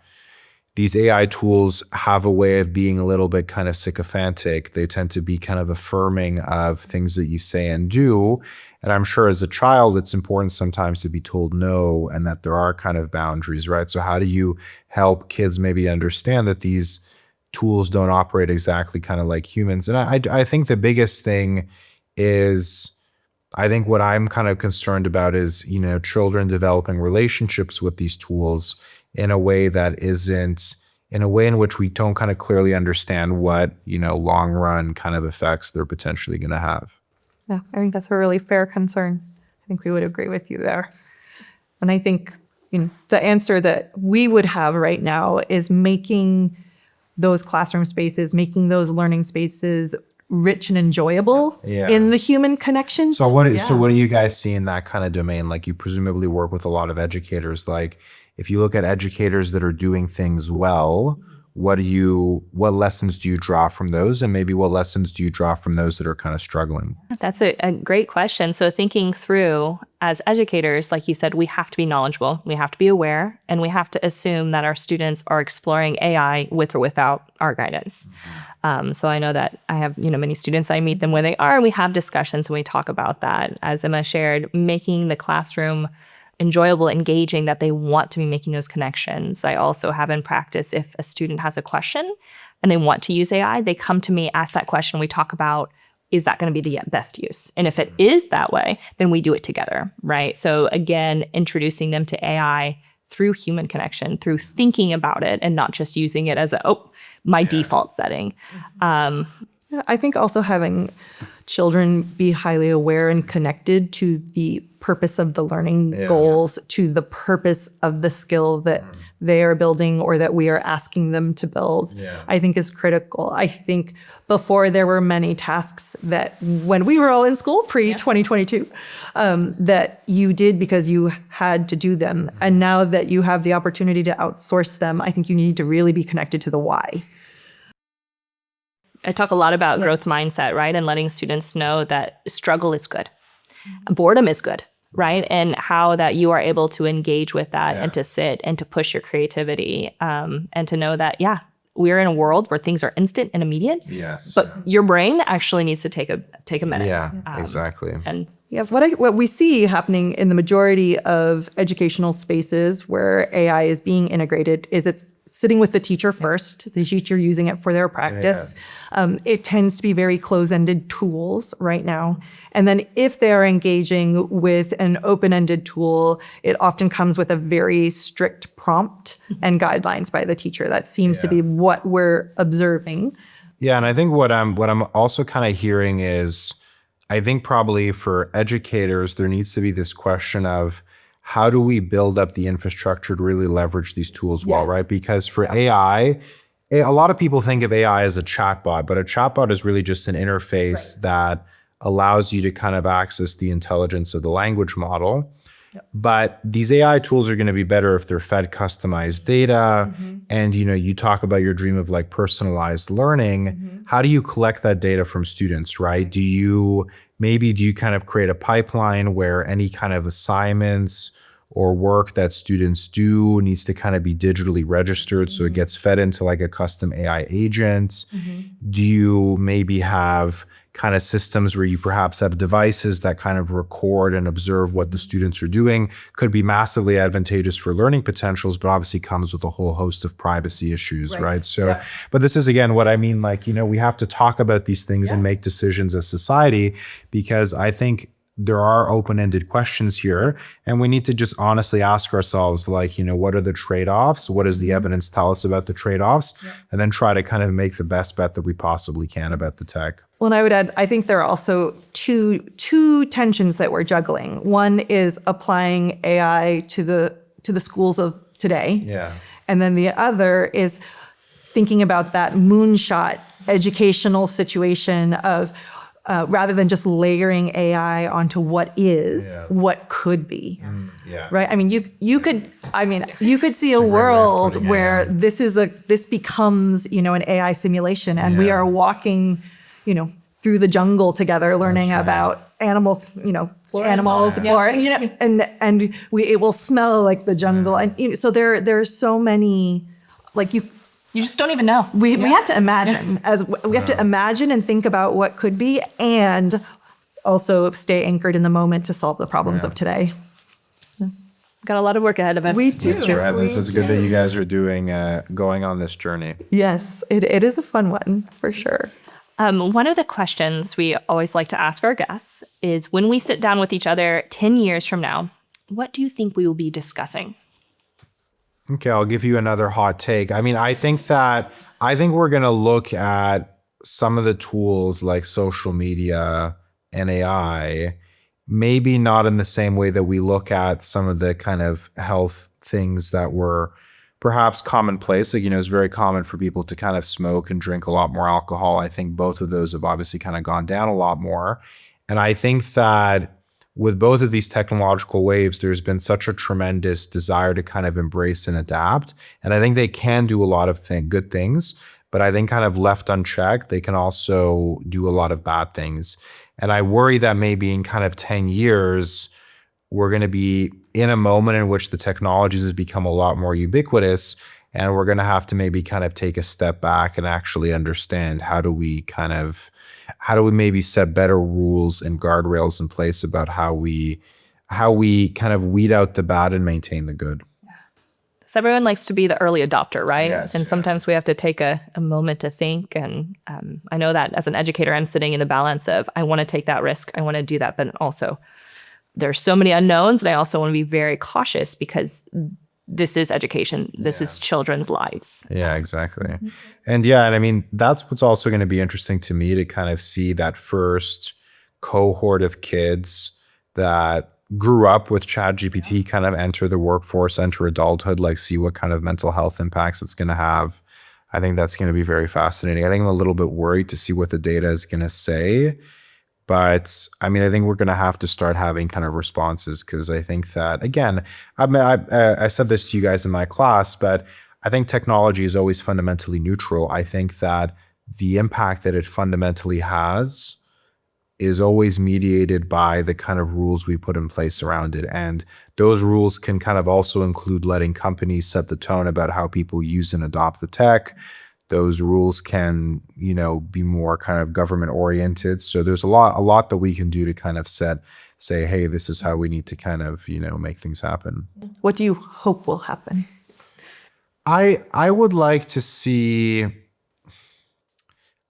These AI tools have a way of being a little bit kind of sycophantic. They tend to be kind of affirming of things that you say and do. And I'm sure as a child, it's important sometimes to be told no and that there are kind of boundaries, right? So how do you help kids maybe understand that these tools don't operate exactly kind of like humans? And I think the biggest thing is, I think what I'm kind of concerned about is, children developing relationships with these tools in a way in which we don't kind of clearly understand what, long run kind of effects they're potentially going to have. Yeah, I think that's a really fair concern. think we would agree with you there. And I think the answer that we would have right now is making those classroom spaces, making those learning spaces rich and enjoyable in the human connections. So what do you guys see in that kind of domain? Like, you presumably work with a lot of educators. Like, if you look at educators that are doing things well, what lessons do you draw from those? And maybe what lessons do you draw from those that are kind of struggling? That's a great question. So thinking through, as educators, like you said, we have to be knowledgeable, we have to be aware, and we have to assume that our students are exploring AI with or without our guidance. So I know that I have many students, I meet them where they are, and we have discussions and we talk about that. As Emma shared, making the classroom enjoyable, engaging, that they want to be making those connections. I also have in practice, if a student has a question and they want to use AI, they come to me, ask that question. We talk about, is that going to be the best use? And if it is that way, then we do it together, right? So again, introducing them to AI through human connection, through thinking about it and not just using it as my default setting. I think also having children be highly aware and connected to the purpose of the learning goals, to the purpose of the skill that they are building or that we are asking them to build, I think is critical. I think before there were many tasks that when we were all in school, pre-2022, that you did because you had to do them. And now that you have the opportunity to outsource them, I think you need to really be connected to the why. I talk a lot about growth mindset, right? And letting students know that struggle is good. Boredom is good, right? And how that you are able to engage with that and to sit and to push your creativity and to know that, we're in a world where things are instant and immediate. Yes. But your brain actually needs to take a minute. Yeah, exactly. And what we see happening in the majority of educational spaces where AI is being integrated is it's sitting with the teacher first, the teacher using it for their practice. It tends to be very close-ended tools right now. And then if they're engaging with an open-ended tool, it often comes with a very strict prompt and guidelines by the teacher. That seems to be what we're observing. Yeah, and I think what I'm also kind of hearing is, I think probably for educators, there needs to be this question of, how do we build up the infrastructure to really leverage these tools well, right? Because for AI, a lot of people think of AI as a chatbot, but a chatbot is really just an interface that allows you to kind of access the intelligence of the language model. But these AI tools are going to be better if they're fed customized data. And, you talk about your dream of like personalized learning. How do you collect that data from students, right? Do you kind of create a pipeline where any kind of assignments or work that students do needs to kind of be digitally registered so it gets fed into like a custom AI agent? Do you maybe have kind of systems where you perhaps have devices that kind of record and observe what the students are doing? Could be massively advantageous for learning potentials, but obviously comes with a whole host of privacy issues, right? So, but this is again what I mean, like, we have to talk about these things and make decisions as society, because I think there are open-ended questions here, and we need to just honestly ask ourselves, like, what are the trade-offs? What does the evidence tell us about the trade-offs? And then try to kind of make the best bet that we possibly can about the tech. Well, and I would add, I think there are also two tensions that we're juggling. One is applying AI to the schools of today. And then the other is thinking about that moonshot educational situation of rather than just layering AI onto what is, what could be, right? I mean, you could see a world where this becomes, an AI simulation, and we are walking, through the jungle together, learning about animals, flora, and it will smell like the jungle, and so there's so many, like you just don't even know. We have to imagine we have to imagine and think about what could be, and also stay anchored in the moment to solve the problems of today. Got a lot of work ahead of us. We do. That's right. This is good that you guys are going on this journey. Yes, it is a fun one for sure. One of the questions we always like to ask our guests is, when we sit down with each other 10 years from now, what do you think we will be discussing? Okay, I'll give you another hot take. I mean, I think we're going to look at some of the tools like social media and AI, maybe not in the same way that we look at some of the kind of health things that were perhaps commonplace. Like, it's very common for people to kind of smoke and drink a lot more alcohol. I think both of those have obviously kind of gone down a lot more. And I think that with both of these technological waves, there's been such a tremendous desire to kind of embrace and adapt. And I think they can do a lot of good things, but I think kind of left unchecked, they can also do a lot of bad things. And I worry that maybe in kind of 10 years, we're going to be in a moment in which the technologies has become a lot more ubiquitous, and we're going to have to maybe kind of take a step back and actually understand how do we maybe set better rules and guardrails in place about how we kind of weed out the bad and maintain the good. So everyone likes to be the early adopter, right? Yes, and sometimes we have to take a moment to think. And I know that as an educator, I'm sitting in the balance of, I want to take that risk. I want to do that. But also there's so many unknowns. And I also want to be very cautious because this is education. This is children's lives. Yeah, exactly. And I mean, that's what's also going to be interesting to me, to kind of see that first cohort of kids that grew up with ChatGPT kind of enter the workforce, enter adulthood, like see what kind of mental health impacts it's going to have. I think that's going to be very fascinating. I think I'm a little bit worried to see what the data is going to say. But I mean, I think we're going to have to start having kind of responses, because I think that, again, I said this to you guys in my class, but I think technology is always fundamentally neutral. I think that the impact that it fundamentally has is always mediated by the kind of rules we put in place around it. And those rules can kind of also include letting companies set the tone about how people use and adopt the tech. Those rules can, be more kind of government oriented. So there's a lot that we can do to kind of say, hey, this is how we need to kind of, make things happen. What do you hope will happen? I would like to see,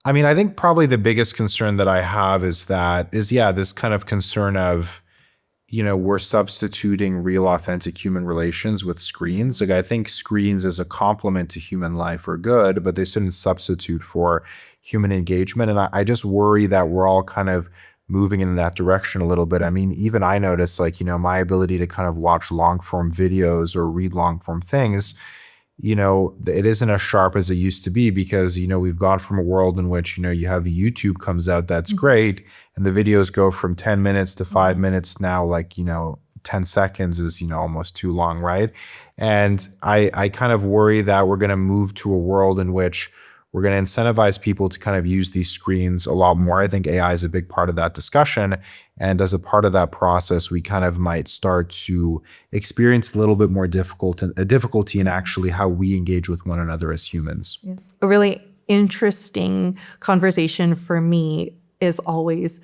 I think probably the biggest concern that I have is this kind of concern of, we're substituting real authentic human relations with screens. Like, I think screens as a complement to human life are good, but they shouldn't substitute for human engagement. And I just worry that we're all kind of moving in that direction a little bit. I mean, even I notice, like, my ability to kind of watch long form videos or read long form things, it isn't as sharp as it used to be, because, we've gone from a world in which, you have YouTube comes out, that's great. And the videos go from 10 minutes to 5 minutes. Now, like, 10 seconds is, almost too long, right? And I kind of worry that we're going to move to a world in which we're going to incentivize people to kind of use these screens a lot more. I think AI is a big part of that discussion. And as a part of that process, we kind of might start to experience a little bit more difficulty in actually how we engage with one another as humans. Yeah. A really interesting conversation for me is always,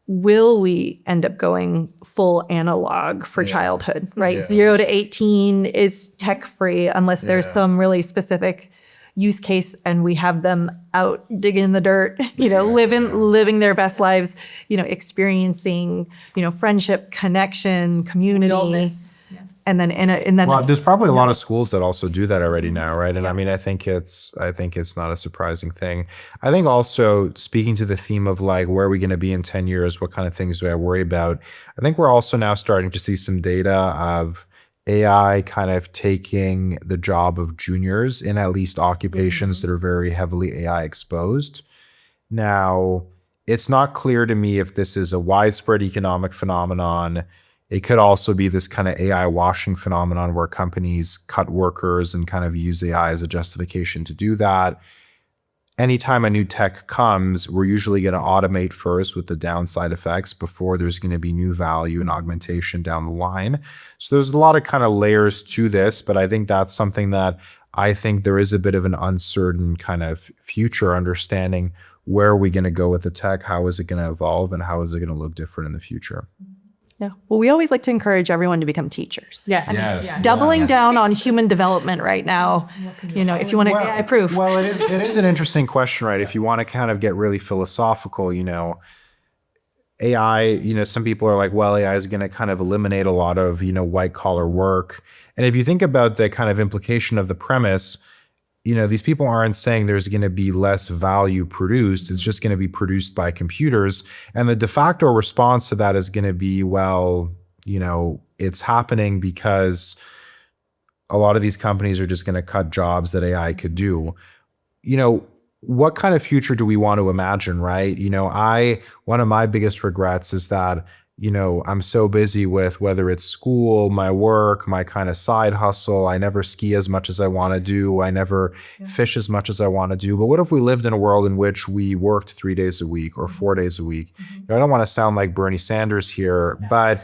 will we end up going full analog for childhood, right? Yeah. 0 to 18 is tech-free unless there's some really specific use case and we have them out digging in the dirt, living their best lives, experiencing, friendship, connection, community. And then well, there's probably a lot of schools that also do that already now, right? And I think it's not a surprising thing. I think also, speaking to the theme of like, where are we going to be in 10 years? What kind of things do I worry about? I think we're also now starting to see some data of AI kind of taking the job of juniors in at least occupations that are very heavily AI exposed. Now, it's not clear to me if this is a widespread economic phenomenon. It could also be this kind of AI washing phenomenon where companies cut workers and kind of use AI as a justification to do that. Anytime a new tech comes, we're usually going to automate first with the downside effects before there's going to be new value and augmentation down the line. So there's a lot of kind of layers to this, but I think that's something that I think there is a bit of an uncertain kind of future understanding. Where are we going to go with the tech? How is it going to evolve? And how is it going to look different in the future? Yeah. Well, we always like to encourage everyone to become teachers. Yes. Doubling down on human development right now, if you want to AI proof. Well, it is an interesting question, right? If you want to kind of get really philosophical, AI, some people are like, well, AI is going to kind of eliminate a lot of, white collar work. And if you think about the kind of implication of the premise, these people aren't saying there's going to be less value produced. It's just going to be produced by computers. And the de facto response to that is going to be, well, it's happening because a lot of these companies are just going to cut jobs that AI could do. What kind of future do we want to imagine, right? One of my biggest regrets is that I'm so busy with whether it's school, my work, my kind of side hustle. I never ski as much as I want to do. I never fish as much as I want to do. But what if we lived in a world in which we worked 3 days a week or 4 days a week? I don't want to sound like Bernie Sanders here, but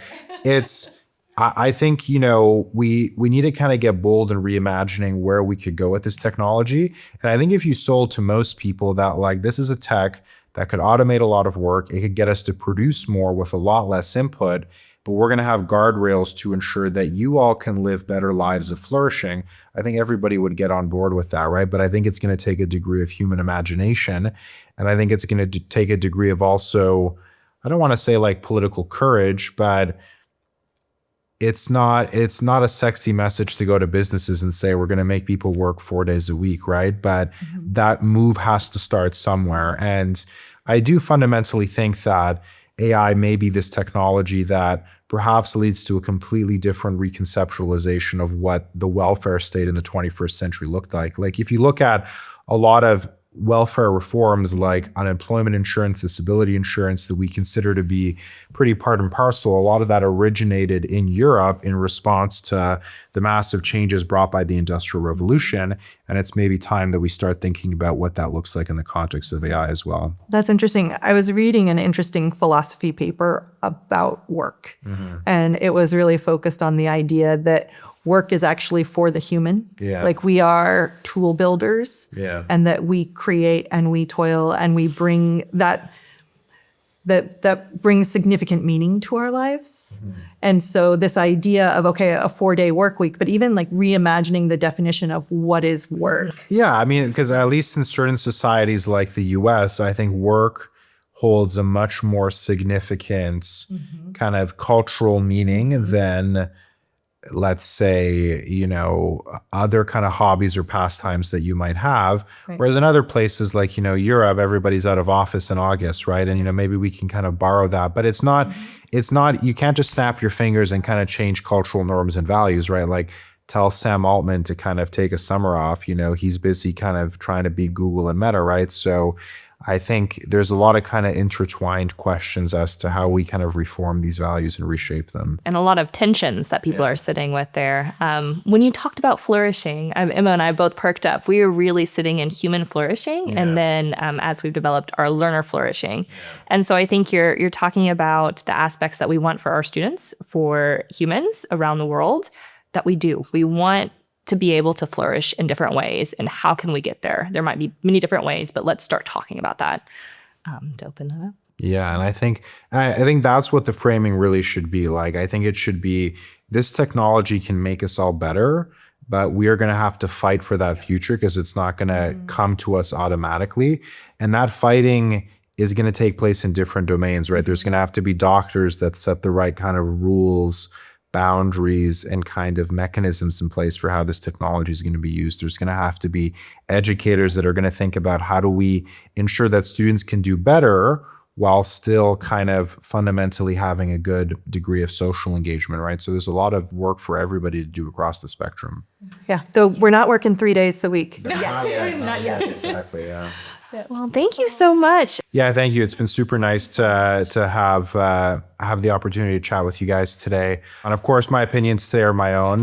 I think, we need to kind of get bold in reimagining where we could go with this technology. And I think if you sold to most people that this is a tech that could automate a lot of work, it could get us to produce more with a lot less input, but we're going to have guardrails to ensure that you all can live better lives of flourishing. I think everybody would get on board with that, right? But I think it's going to take a degree of human imagination. And I think it's going to take a degree of also, I don't want to say political courage, but it's not a sexy message to go to businesses and say, we're going to make people work 4 days a week, right? But that move has to start somewhere. And I do fundamentally think that AI may be this technology that perhaps leads to a completely different reconceptualization of what the welfare state in the 21st century looked like. If you look at a lot of welfare reforms like unemployment insurance, disability insurance that we consider to be pretty part and parcel, a lot of that originated in Europe in response to the massive changes brought by the Industrial Revolution. And it's maybe time that we start thinking about what that looks like in the context of AI as well. That's interesting. I was reading an interesting philosophy paper about work, and it was really focused on the idea that work is actually for the human. Yeah. We are tool builders. Yeah. And that we create and we toil and we bring that brings significant meaning to our lives. And so this idea of, a 4-day work week, but even reimagining the definition of what is work. Yeah. Because at least in certain societies like the US, I think work holds a much more significant kind of cultural meaning than, let's say, other kind of hobbies or pastimes that you might have. Right. Whereas in other places like, Europe, everybody's out of office in August, right? And, maybe we can kind of borrow that, but it's not, you can't just snap your fingers and kind of change cultural norms and values, right? Tell Sam Altman to kind of take a summer off, he's busy kind of trying to beat Google and Meta, right? So I think there's a lot of kind of intertwined questions as to how we kind of reform these values and reshape them. And a lot of tensions that people are sitting with there. When you talked about flourishing, Emma and I both perked up. We were really sitting in human flourishing, and then as we've developed our learner flourishing. And so I think you're talking about the aspects that we want for our students, for humans around the world, that we do. We want to be able to flourish in different ways. And how can we get there? There might be many different ways, but let's start talking about that to open that up. Yeah, and I think that's what the framing really should be like. I think it should be, this technology can make us all better, but we are going to have to fight for that future because it's not going to come to us automatically. And that fighting is going to take place in different domains, right? There's going to have to be doctors that set the right kind of rules, boundaries, and kind of mechanisms in place for how this technology is going to be used. There's going to have to be educators that are going to think about how do we ensure that students can do better while still kind of fundamentally having a good degree of social engagement, right? So there's a lot of work for everybody to do across the spectrum. Yeah, though we're not working 3 days a week. Not yet. Exactly, yeah. Well, thank you so much. Yeah, thank you. It's been super nice to have the opportunity to chat with you guys today. And of course, my opinions today are my own.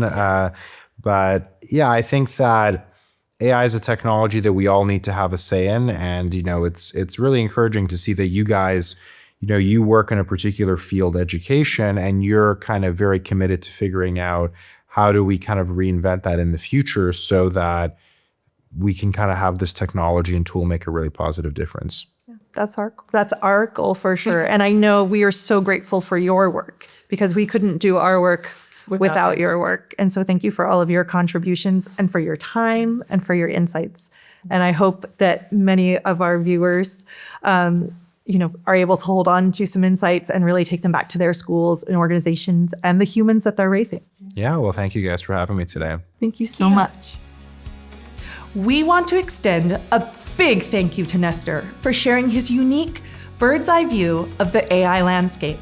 But yeah, I think that AI is a technology that we all need to have a say in. And, it's really encouraging to see that you guys, you work in a particular field, education, and you're kind of very committed to figuring out how do we kind of reinvent that in the future so that we can kind of have this technology and tool make a really positive difference. Yeah, that's our goal for sure. And I know we are so grateful for your work because we couldn't do our work without your work. And so thank you for all of your contributions and for your time and for your insights. And I hope that many of our viewers are able to hold on to some insights and really take them back to their schools and organizations and the humans that they're raising. Yeah, well, thank you guys for having me today. Thank you so much. We want to extend a big thank you to Nestor for sharing his unique bird's eye view of the AI landscape.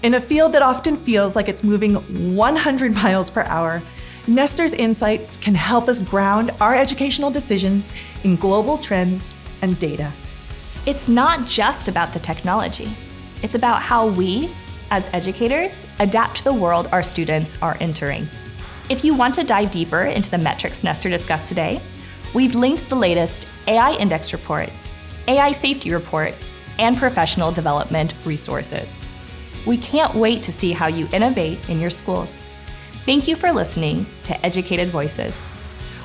In a field that often feels like it's moving 100 miles per hour, Nestor's insights can help us ground our educational decisions in global trends and data. It's not just about the technology. It's about how we, as educators, adapt to the world our students are entering. If you want to dive deeper into the metrics Nestor discussed today, we've linked the latest AI Index Report, AI Safety Report, and professional development resources. We can't wait to see how you innovate in your schools. Thank you for listening to EducAIted Voices.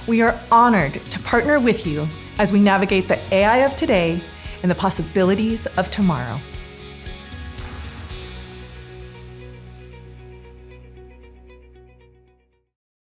We are honored to partner with you as we navigate the AI of today and the possibilities of tomorrow.